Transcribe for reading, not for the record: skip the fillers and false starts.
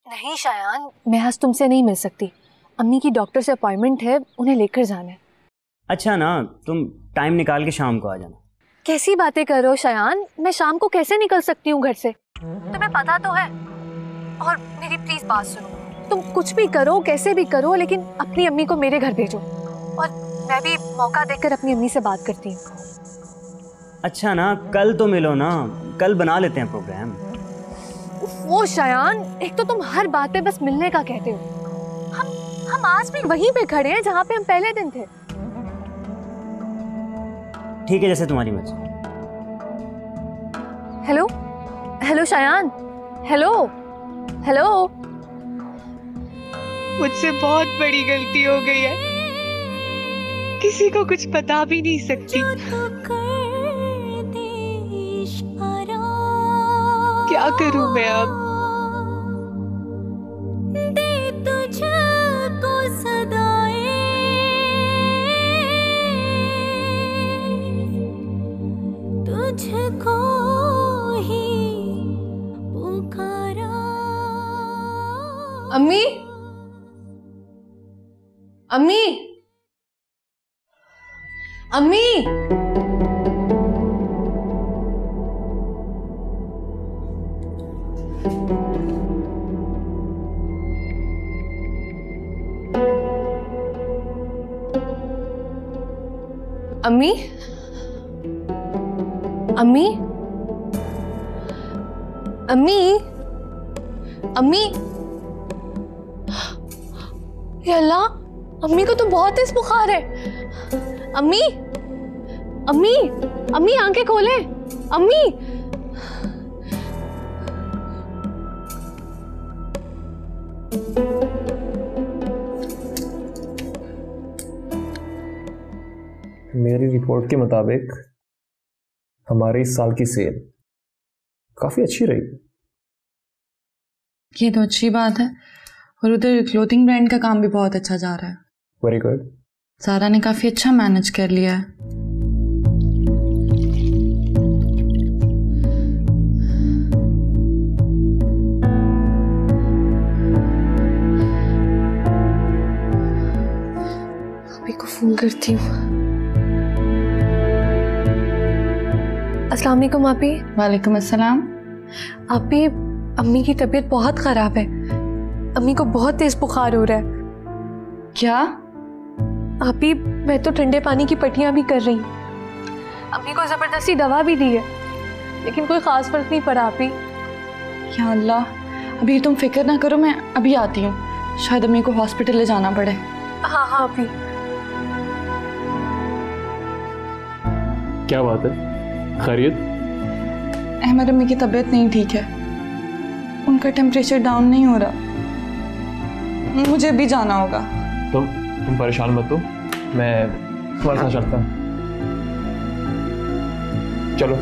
नहीं शायान, मैं आज तुमसे नहीं मिल सकती। अम्मी की डॉक्टर से अपॉइंटमेंट है, उन्हें लेकर जाना है। अच्छा ना, तुम टाइम निकाल के शाम को आ जाना। कैसी बातें कर रहे हो शायान, मैं शाम को कैसे निकल सकती हूँ घर से? तुम्हें पता तो है। और मेरी प्लीज बात सुनो, तुम कुछ भी करो, कैसे भी करो, लेकिन अपनी अम्मी को मेरे घर भेजो। और मैं भी मौका देकर अपनी अम्मी से बात करती हूँ। अच्छा ना, कल तो मिलो ना, कल बना लेते हैं प्रोग्राम। वो शायान, एक तो तुम हर बात पे बस मिलने का कहते हो। हम आज भी वहीं पे खड़े हैं जहाँ पे हम पहले दिन थे। ठीक है, जैसे तुम्हारी मर्जी। Hello hello Shayan, hello hello. मुझसे बहुत बड़ी गलती हो गई है, किसी को कुछ बता भी नहीं सकती। क्या करूं मैं अब? तुझको ही पुकारा। अम्मी, अम्मी, अम्मी। अम्मी, अम्मी, अम्मी, अम्मी। या अल्लाह, अम्मी को तो बहुत तेज बुखार है। अम्मी, अम्मी, अम्मी आंखें खोले। अम्मी। मेरी रिपोर्ट के मुताबिक हमारे इस साल की सेल काफी अच्छी रही। ये तो अच्छी बात है, और उधर क्लोथिंग ब्रांड का काम भी बहुत अच्छा जा रहा है। Very good. सारा ने काफी अच्छा मैनेज कर लिया है। अभी को फोन करती हूँ। अस्सलाम वालेकुम आपी। वालेकुम अस्सलाम। आपी, अम्मी की तबीयत बहुत खराब है। अम्मी को बहुत तेज बुखार हो रहा है। क्या? आपी, मैं तो ठंडे पानी की पट्टियां भी कर रही हूँ। अम्मी को जबरदस्ती दवा भी दी है, लेकिन कोई खास फर्क नहीं पड़ा आपी। या अल्लाह, अभी तुम फिक्र ना करो, मैं अभी आती हूँ। शायद अम्मी को हॉस्पिटल ले जाना पड़े। हाँ हाँ आपी। क्या बात है, खैरियत? अहमद, अम्मी की तबीयत नहीं ठीक है, उनका टेम्परेचर डाउन नहीं हो रहा। मुझे भी जाना होगा। तुम परेशान मत हो, मैं तुम्हारे साथ चलता हूँ। चलो।